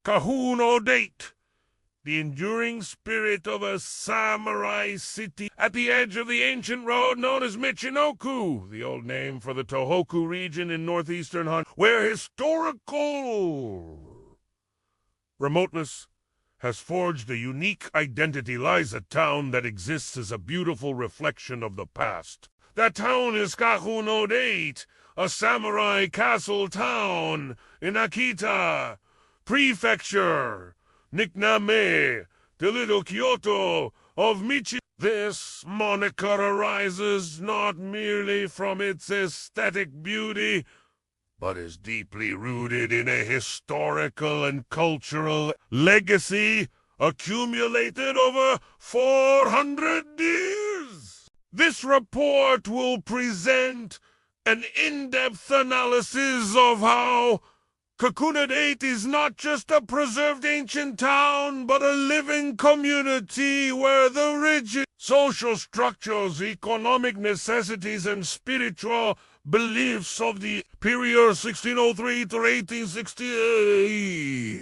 kakunodate, the enduring spirit of a samurai city at the edge of the ancient road known as Michinoku, the old name for the Tohoku region in northeastern Han, where historical remoteness has forged a unique identity, lies a town that exists as a beautiful reflection of the past. That town is Kakunodate, a samurai castle town in Akita Prefecture, nickname the Little Kyoto of Michi. This moniker arises not merely from its aesthetic beauty, but is deeply rooted in a historical and cultural legacy accumulated over 400 years. This report will present an in-depth analysis of how kakunodate is not just a preserved ancient town, but a living community where the rigid social structures, economic necessities, and spiritual beliefs of the period 1603 to 1868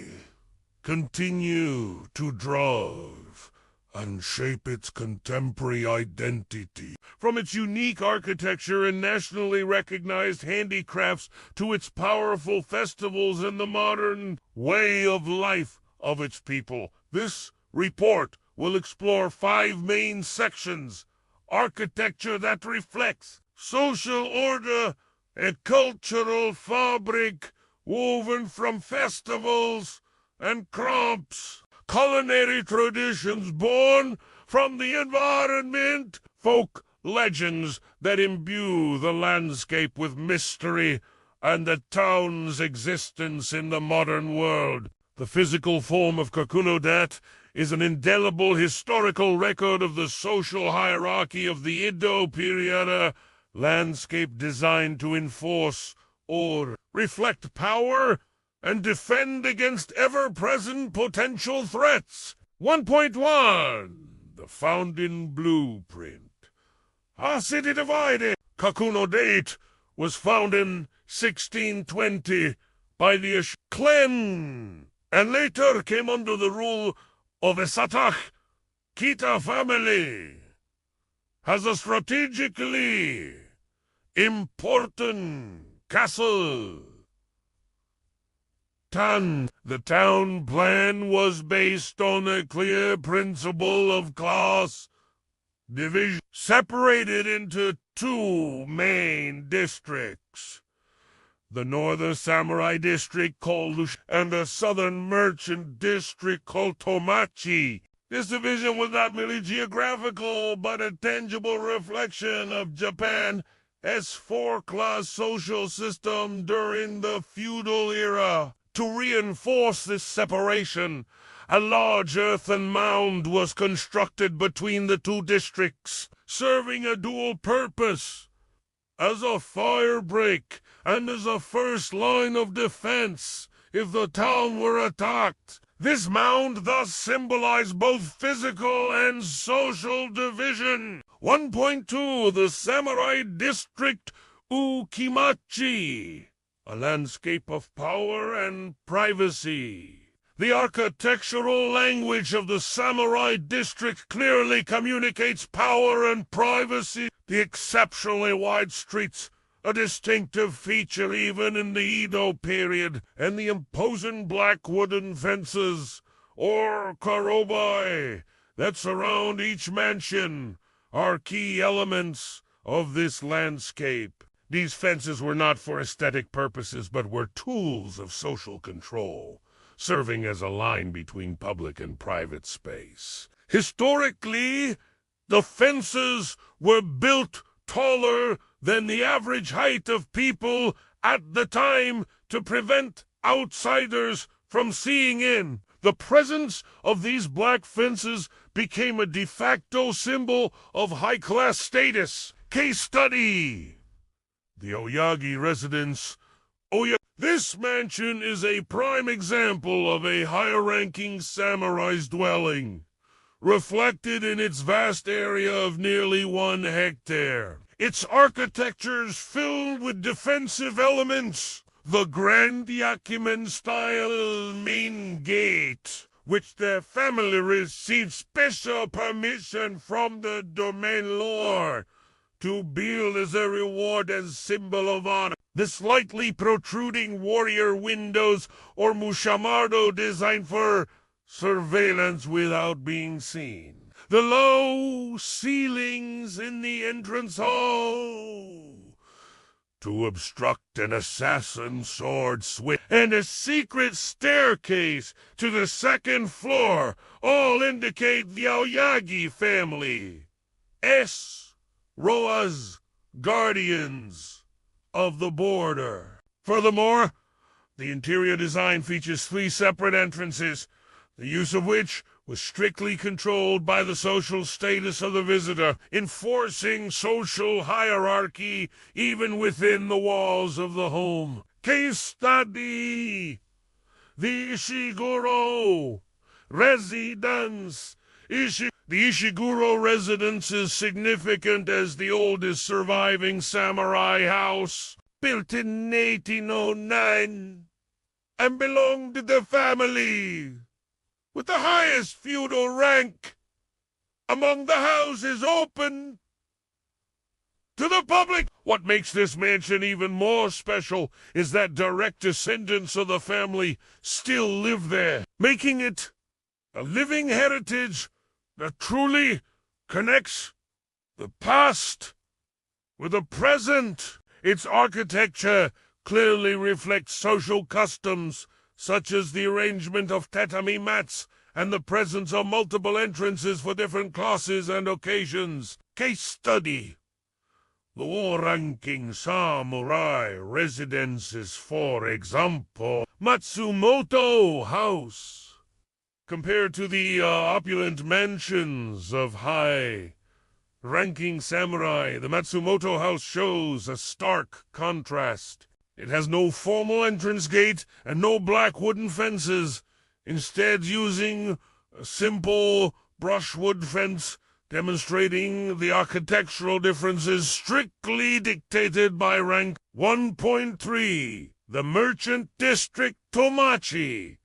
continue to drive and shape its contemporary identity. From its unique architecture and nationally recognized handicrafts to its powerful festivals and the modern way of life of its people, this report will explore 5 main sections: architecture that reflects social order, a cultural fabric woven from festivals and crops, culinary traditions born from the environment, folk legends that imbue the landscape with mystery and the town's existence in the modern world. The physical form of kakunodate is an indelible historical record of the social hierarchy of the Edo period, landscape designed to enforce order, reflect power, and defend against ever-present potential threats. 1.1. The Founding Blueprint. A city divided. Kakunodate was founded in 1620 by the clan, and later came under the rule of a Satak Kita family. Has a strategically important castle. The town plan was based on a clear principle of class division, separated into 2 main districts: the northern samurai district called Lush and the southern merchant district called Tomachi. This division was not merely geographical, but a tangible reflection of Japan's 4-class social system during the feudal era. To reinforce this separation, a large earthen mound was constructed between the 2 districts, serving a dual purpose: as a fire break and as a first line of defense if the town were attacked. This mound thus symbolized both physical and social division. 1.2. The Samurai District Ukimachi, a landscape of power and privacy. The architectural language of the samurai district clearly communicates power and privacy. The exceptionally wide streets, a distinctive feature even in the Edo period, and the imposing black wooden fences, or karobai, that surround each mansion, are key elements of this landscape. These fences were not for aesthetic purposes, but were tools of social control, serving as a line between public and private space. Historically, the fences were built taller than the average height of people at the time to prevent outsiders from seeing in. The presence of these black fences became a de facto symbol of high-class status. Case study: the Oyagi residence. This mansion is a prime example of a higher-ranking samurai's dwelling, reflected in its vast area of nearly 1 hectare. Its architecture's filled with defensive elements, The Grand Yakuman-style main gate, which their family received special permission from the domain lord to build as a reward and symbol of honor. The slightly protruding warrior windows or mushamardo designed for surveillance without being seen. The low ceilings in the entrance hall to obstruct an assassin's sword swing, and a secret staircase to the second floor all indicate the Aoyagi family. Roa's guardians of the border. Furthermore, the interior design features 3 separate entrances, the use of which was strictly controlled by the social status of the visitor, enforcing social hierarchy even within the walls of the home. Case study: the Ishiguro residence. The Ishiguro residence is significant as the oldest surviving samurai house, built in 1809, and belonged to the family with the highest feudal rank among the houses open to the public. What makes this mansion even more special is that direct descendants of the family still live there, making it a living heritage that truly connects the past with the present. Its architecture clearly reflects social customs, such as the arrangement of tatami mats and the presence of multiple entrances for different classes and occasions. Case study: the war-ranking samurai residences, for example, Matsumoto House. Compared to the opulent mansions of high-ranking samurai, the Matsumoto House shows a stark contrast. It has no formal entrance gate and no black wooden fences, instead using a simple brushwood fence, demonstrating the architectural differences strictly dictated by rank. 1.3. The Merchant District Tomachi,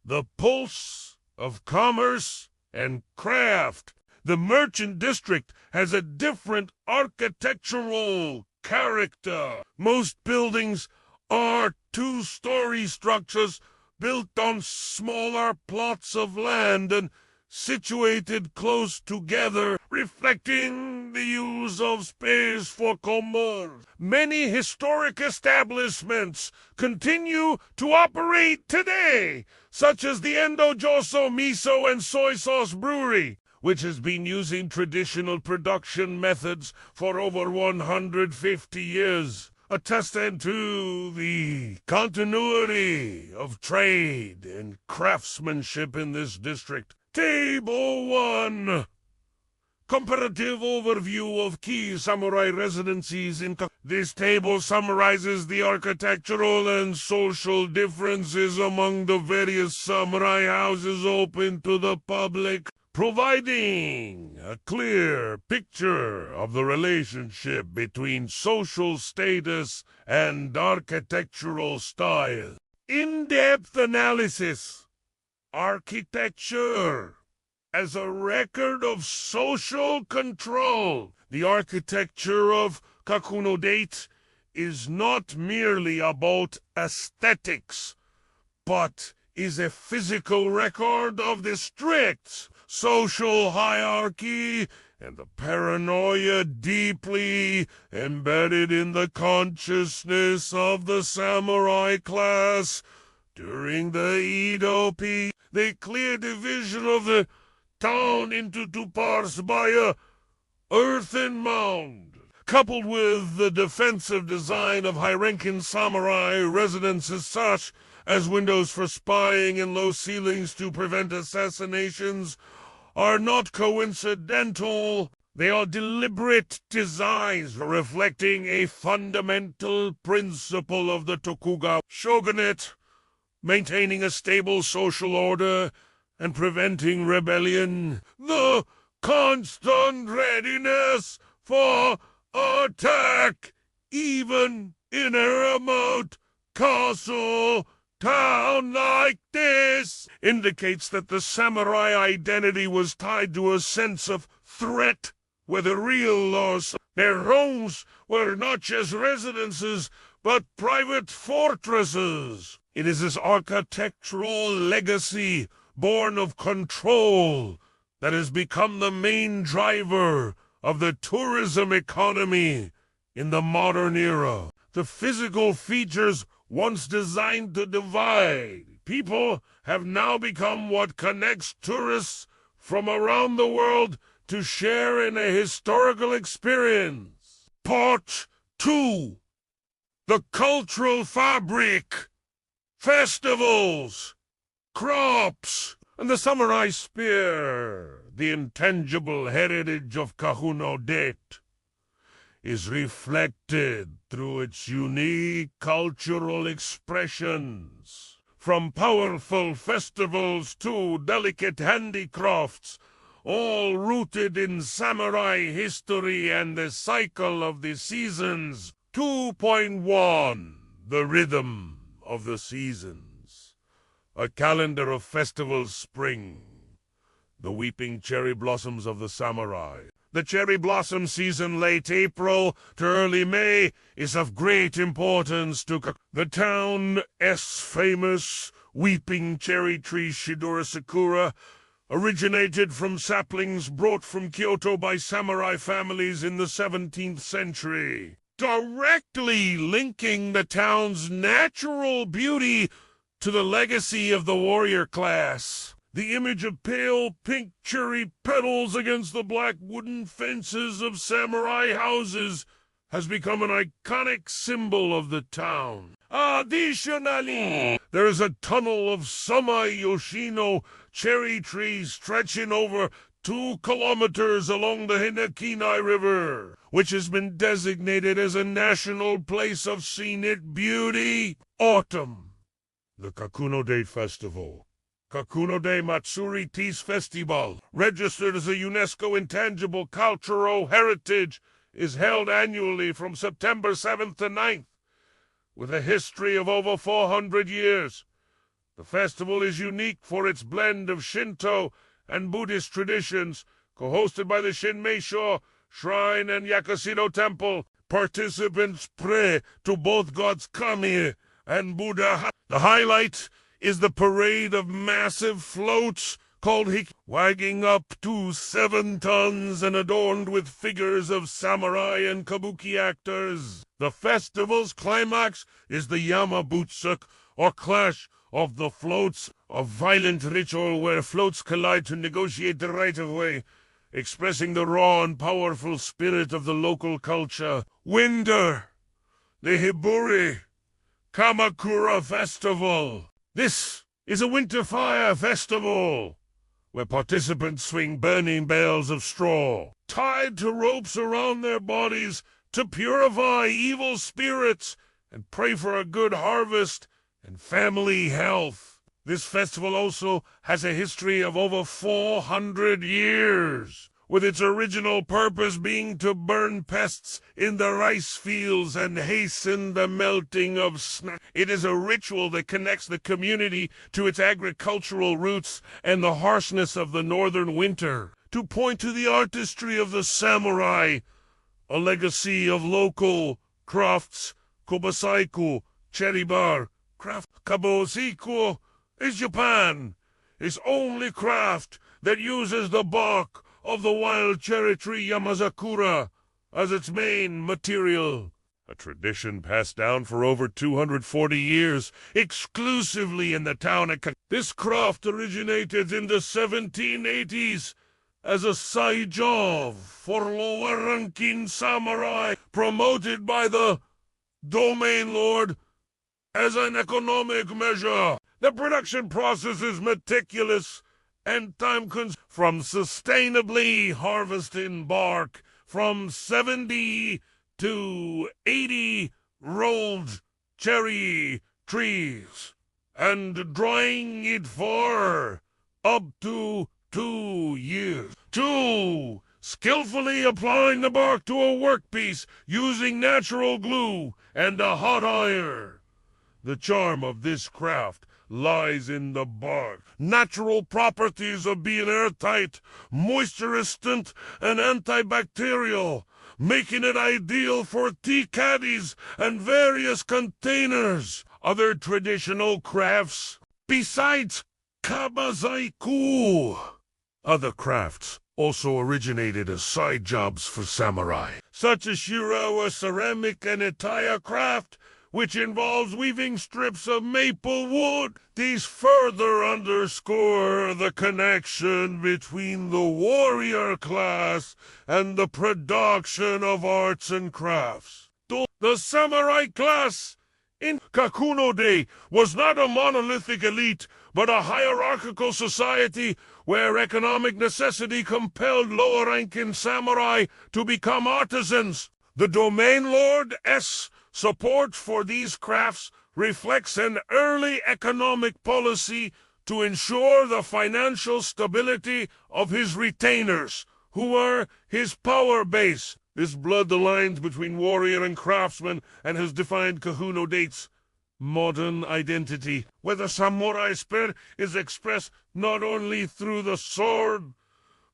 the pulse of commerce and craft. The Merchant District has a different architectural character. Most buildings are 2-story structures built on smaller plots of land and situated close together, reflecting the use of space for commerce. Many historic establishments continue to operate today, such as the Endo Joso Miso and Soy Sauce Brewery, which has been using traditional production methods for over 150 years, attesting to the continuity of trade and craftsmanship in this district. Table 1. Comparative overview of key samurai residencies in This table summarizes the architectural and social differences among the various samurai houses open to the public, providing a clear picture of the relationship between social status and architectural style. In-depth analysis. Architecture as a record of social control. The architecture of kakunodate is not merely about aesthetics, but is a physical record of the strict social hierarchy and the paranoia deeply embedded in the consciousness of the samurai class during the Edo period. The clear division of the town into 2 parts by a earthen mound, coupled with the defensive design of high-ranking samurai residences such as windows for spying and low ceilings to prevent assassinations, are not coincidental. They are deliberate designs reflecting a fundamental principle of the Tokugawa shogunate, maintaining a stable social order and preventing rebellion. The constant readiness for attack, even in a remote castle town like this indicates that the samurai identity was tied to a sense of threat, whether real or their homes were not just residences, but private fortresses. It is this architectural legacy, born of control, that has become the main driver of the tourism economy in the modern era. The physical features once designed to divide people have now become what connects tourists from around the world to share in a historical experience. Part 2. The cultural fabric, festivals, crops, and the samurai spear, the intangible heritage of kakunodate, is reflected through its unique cultural expressions. From powerful festivals to delicate handicrafts, all rooted in samurai history and the cycle of the seasons. 2.1 The Rhythm of the Seasons. A calendar of festivals spring. The weeping cherry blossoms of the samurai. The cherry blossom season, late April to early May, is of great importance to the town's famous weeping cherry tree Shidora Sakura, originated from saplings brought from Kyoto by samurai families in the 17th century, directly linking the town's natural beauty to the legacy of the warrior class. The image of pale pink cherry petals against the black wooden fences of samurai houses has become an iconic symbol of the town. Additionally, there is a tunnel of Samai Yoshino cherry trees stretching over 2 kilometers along the Hinakini River, which has been designated as a national place of scenic beauty. Autumn. The Kakunodate Festival. Kakunodate Matsuri Teas Festival, registered as a UNESCO Intangible Cultural Heritage, is held annually from September 7th to 9th, with a history of over 400 years. The festival is unique for its blend of Shinto and Buddhist traditions, co-hosted by the Shinmeisho Shrine and Yakushiro Temple. Participants pray to both gods Kami and Buddha. The highlight is the parade of massive floats called hiki, wagging up to 7 tons and adorned with figures of samurai and kabuki actors. The festival's climax is the Yamabutsuki, or Clash of the Floats, a violent ritual where floats collide to negotiate the right-of-way, expressing the raw and powerful spirit of the local culture. Winter. The Hiburi Kamakura Festival. This is a winter fire festival where participants swing burning bales of straw, tied to ropes around their bodies to purify evil spirits and pray for a good harvest and family health. This festival also has a history of over 400 years, with its original purpose being to burn pests in the rice fields and hasten the melting of snow. It is a ritual that connects the community to its agricultural roots and the harshness of the northern winter, to point to the artistry of the samurai, a legacy of local crafts. Kobasaiku, cherry bar, craft. Kabosiku is Japan, its only craft that uses the bark of the wild cherry tree Yamazakura as its main material. A tradition passed down for over 240 years, exclusively in the town of This craft originated in the 1780s as a side job for lower-ranking samurai, promoted by the domain lord as an economic measure. The production process is meticulous and time-consuming, from sustainably harvesting bark from 70 to 80 rolled cherry trees and drying it for up to 2 years. 2. Skillfully applying the bark to a workpiece using natural glue and a hot iron. The charm of this craft lies in the bark. Natural properties of being airtight, moisture-resistant, and antibacterial, making it ideal for tea caddies and various containers. Other traditional crafts, besides kamazaiku. Other crafts also originated as side jobs for samurai, such as Shirawa ceramic and Itaya craft, which involves weaving strips of maple wood. These further underscore the connection between the warrior class and the production of arts and crafts. The samurai class in kakunodate was not a monolithic elite, but a hierarchical society where economic necessity compelled lower-ranking samurai to become artisans. The domain lord's support for these crafts reflects an early economic policy to ensure the financial stability of his retainers, who were his power base. This blurred the lines between warrior and craftsman and has defined kakunodate's modern identity, where the samurai spirit is expressed not only through the sword,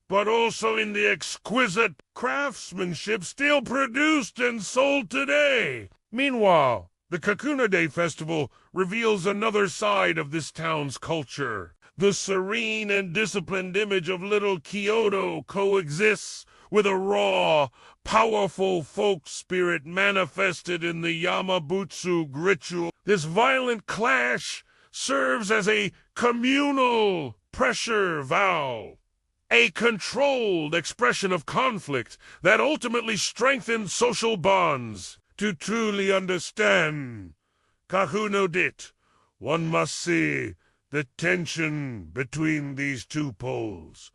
but also in the exquisite craftsmanship still produced and sold today. Meanwhile, the Kakunodate Festival reveals another side of this town's culture. The serene and disciplined image of little Kyoto coexists with a raw, powerful folk spirit manifested in the Yamabutsu ritual. This violent clash serves as a communal pressure valve, a controlled expression of conflict that ultimately strengthens social bonds. To truly understand kakunodate, one must see the tension between these two poles,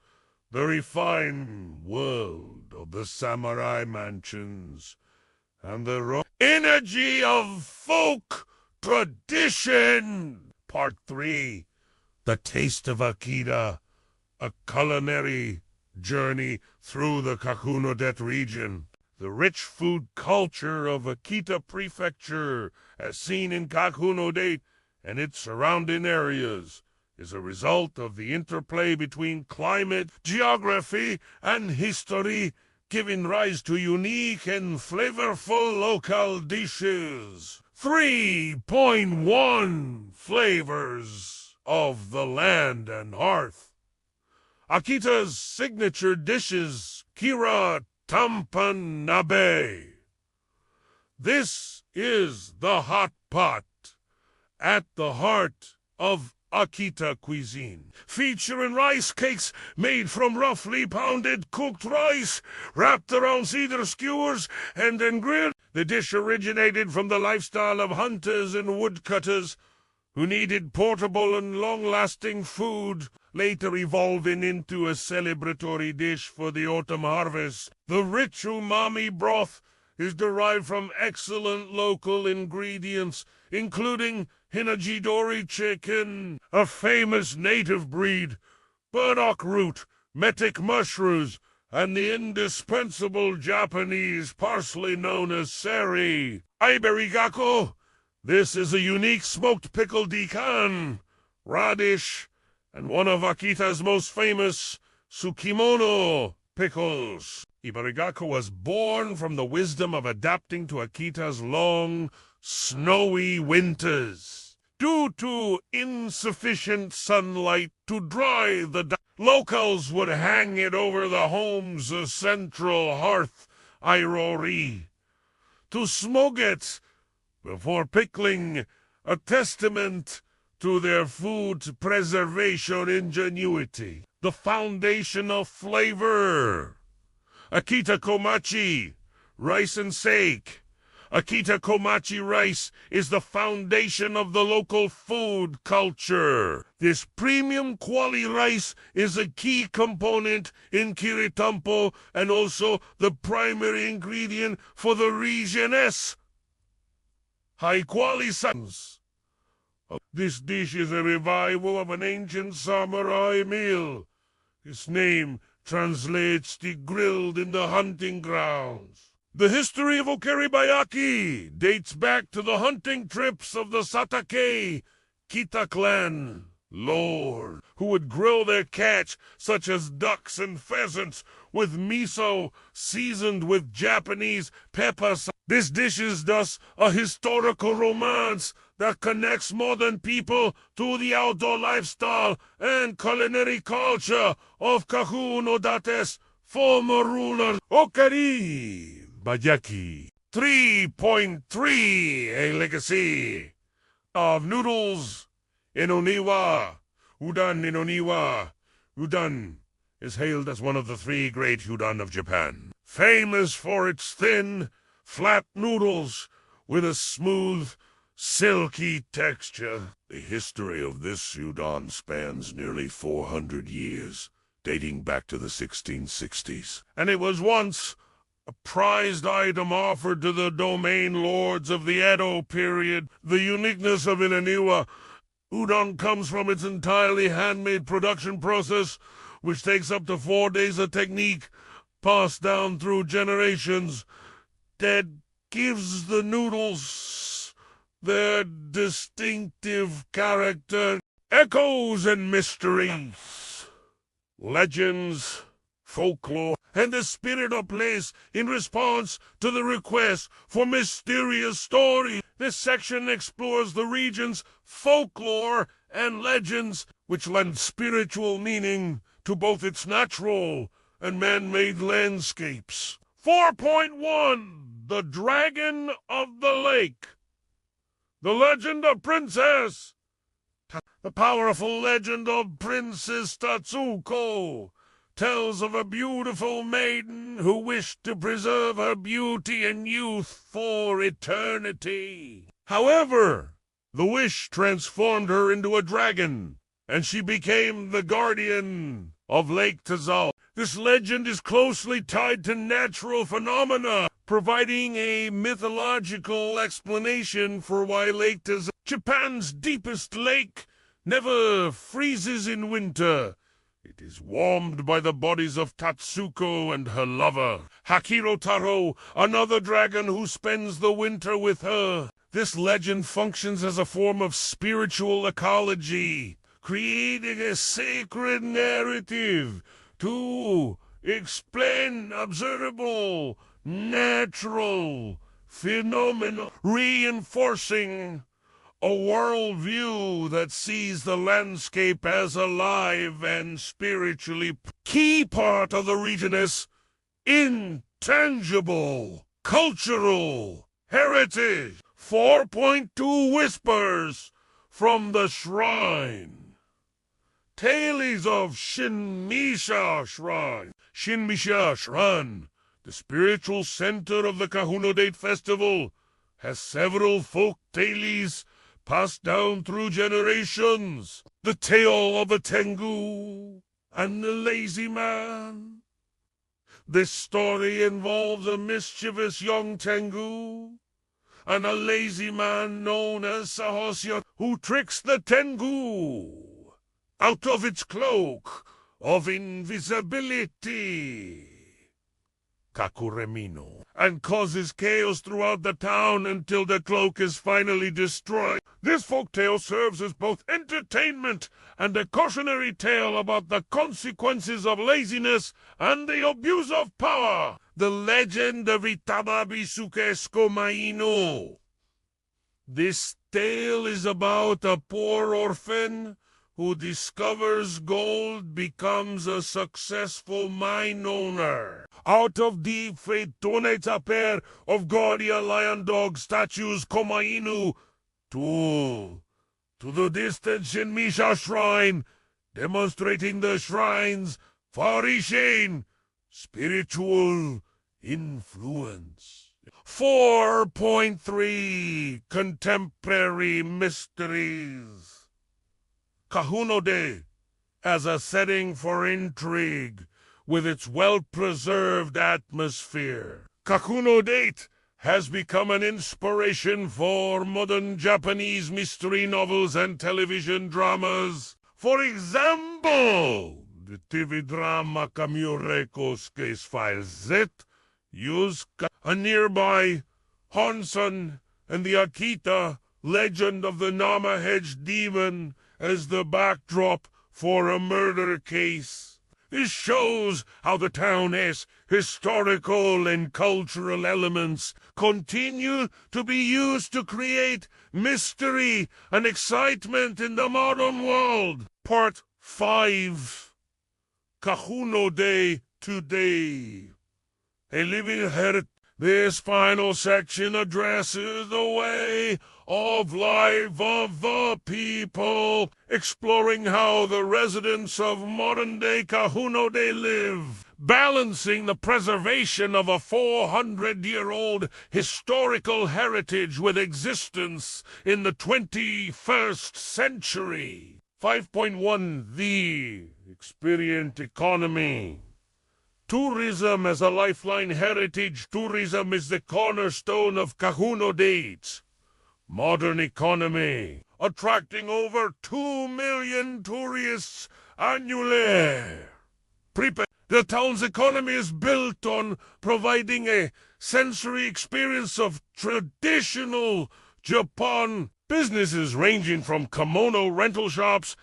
the refined world of the samurai mansions and the raw energy of folk tradition. Part 3. The Taste of Akita, a culinary journey through the kakunodate region. The rich food culture of Akita Prefecture, as seen in kakunodate and its surrounding areas, is a result of the interplay between climate, geography, and history, giving rise to unique and flavorful local dishes. 3.1 Flavors of the Land and Hearth. Akita's signature dishes, Kira Tampanabe. This is the hot pot at the heart of Akita cuisine, featuring rice cakes made from roughly pounded cooked rice, wrapped around cedar skewers and then grilled. The dish originated from the lifestyle of hunters and woodcutters who needed portable and long-lasting food, later evolving into a celebratory dish for the autumn harvest. The rich umami broth is derived from excellent local ingredients, including Hinajidori chicken, a famous native breed, burdock root, metic mushrooms, and the indispensable Japanese parsley known as seri. Iberigako. This is a unique smoked pickled ikan, radish, and one of Akita's most famous tsukimono pickles. Iberigako was born from the wisdom of adapting to Akita's long, snowy winters. Due to insufficient sunlight to dry the locals would hang it over the home's central hearth, irori, to smoke it before pickling, a testament to their food preservation ingenuity. The foundation of flavor. Akita komachi, rice and sake. Akita komachi rice is the foundation of the local food culture. This premium quality rice is a key component in kiritampo and also the primary ingredient for the region's high-quality sons. This dish is a revival of an ancient samurai meal. Its name translates to grilled in the hunting grounds. The history of Okaribayaki dates back to the hunting trips of the Satake Kita clan lord, who would grill their catch, such as ducks and pheasants, with miso seasoned with Japanese pepper. This dish is thus a historical romance that connects modern people to the outdoor lifestyle and culinary culture of Kakunodate's former ruler Okaribayaki. 3.3, a legacy of noodles in Oniwa. Udon in Oniwa. Udon is hailed as one of the three great udon of Japan, famous for its thin, flat noodles with a smooth, silky texture. The history of this udon spans nearly 400 years, dating back to the 1660s, and it was once a prized item offered to the domain lords of the Edo period. The uniqueness of Inaniwa udon comes from its entirely handmade production process, which takes up to 4 days of technique passed down through generations that gives the noodles their distinctive character. Echoes and mysteries, legends, folklore, and the spirit of place in response to the request for mysterious stories. This section explores the region's folklore and legends, which lend spiritual meaning to both its natural and man-made landscapes. 4.1, The Dragon of the Lake. The Legend of Princess. The powerful legend of Princess Tatsuko tells of a beautiful maiden who wished to preserve her beauty and youth for eternity. However, the wish transformed her into a dragon, and she became the guardian of Lake Tazal. This legend is closely tied to natural phenomena, providing a mythological explanation for why Lake Tazal, Japan's deepest lake, never freezes in winter. It is warmed by the bodies of Tatsuko and her lover, Hakiro Taro, another dragon who spends the winter with her. This legend functions as a form of spiritual ecology, creating a sacred narrative to explain observable natural phenomena, reinforcing a worldview that sees the landscape as alive and spiritually. Key part of the region is intangible cultural heritage. 4.2, Whispers from the Shrine. Tales of Shinmisha Shrine. Shinmisha Shrine, the spiritual center of the Kakunodate festival, has several folk tales passed down through generations. The tale of a Tengu and the lazy man. This story involves a mischievous young Tengu and a lazy man known as Sahosya, who tricks the Tengu out of its cloak of invisibility, Kakuremino, and causes chaos throughout the town until the cloak is finally destroyed. This folktale serves as both entertainment and a cautionary tale about the consequences of laziness and the abuse of power. The Legend of Itababisuke Skomaino. This tale is about a poor orphan who discovers gold, becomes a successful mine owner. Out of deep faith, donates a pair of Guardia lion dog statues Komainu to the distant Shinmisha Shrine, demonstrating the shrine's Farishin spiritual influence. 4.3, Contemporary Mysteries. Kakunodate as a setting for intrigue with its well-preserved atmosphere. Kakunodate has become an inspiration for modern Japanese mystery novels and television dramas. For example, the TV drama Kamureko's Case File Z Yuska, a nearby Honsun, and the Akita legend of the Nama-hedged demon as the backdrop for a murder case. This shows how the town's historical and cultural elements continue to be used to create mystery and excitement in the modern world. Part 5. Kakunodate today. A living heritage. This final section addresses the way of life of the people, exploring how the residents of modern-day kakunodate live, balancing the preservation of a 400-year-old historical heritage with existence in the 21st century. 5.1 The Experience Economy. Tourism as a lifeline. Heritage tourism is the cornerstone of kakunodate. Modern economy, attracting over 2 million tourists annually. The town's economy is built on providing a sensory experience of traditional Japan. Businesses ranging from kimono rental shops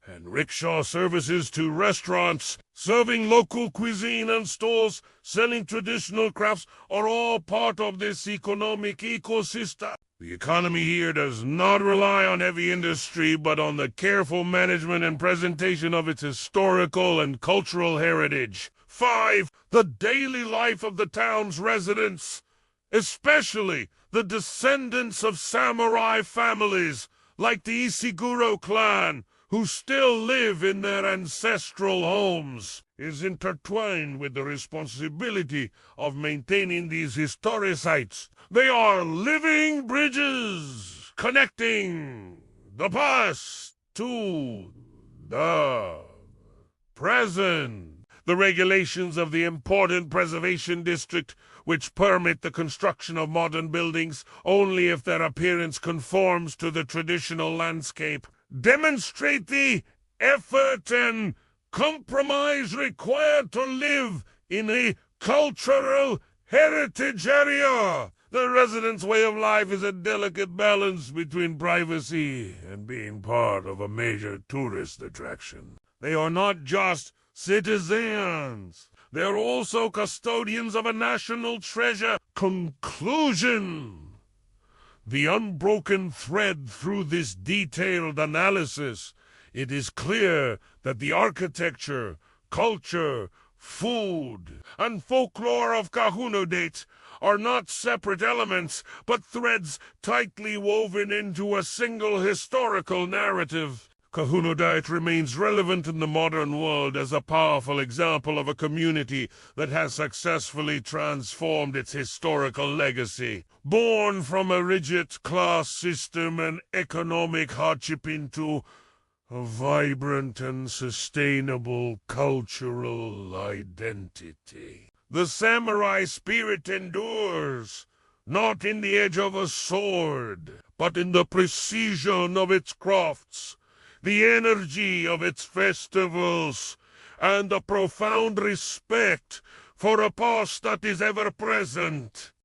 and rickshaw services to restaurants serving local cuisine and stores selling traditional crafts are all part of this economic ecosystem. The economy here does not rely on heavy industry, but on the careful management and presentation of its historical and cultural heritage. 5. The daily life of the town's residents, especially the descendants of samurai families like the Ishiguro clan, who still live in their ancestral homes, is intertwined with the responsibility of maintaining these historic sites. They are living bridges connecting the past to the present. The regulations of the important preservation district, which permit the construction of modern buildings only if their appearance conforms to the traditional landscape, demonstrate the effort and compromise required to live in a cultural heritage area. The residents' way of life is a delicate balance between privacy and being part of a major tourist attraction. They are not just citizens. They're also custodians of a national treasure. Conclusion. The unbroken thread through this detailed analysis, it is clear that the architecture, culture, food, and folklore of kakunodate are not separate elements, but threads tightly woven into a single historical narrative. Kakunodate remains relevant in the modern world as a powerful example of a community that has successfully transformed its historical legacy, born from a rigid class system and economic hardship into a vibrant and sustainable cultural identity. The samurai spirit endures, not in the edge of a sword, but in the precision of its crafts, the energy of its festivals, and the profound respect for a past that is ever present.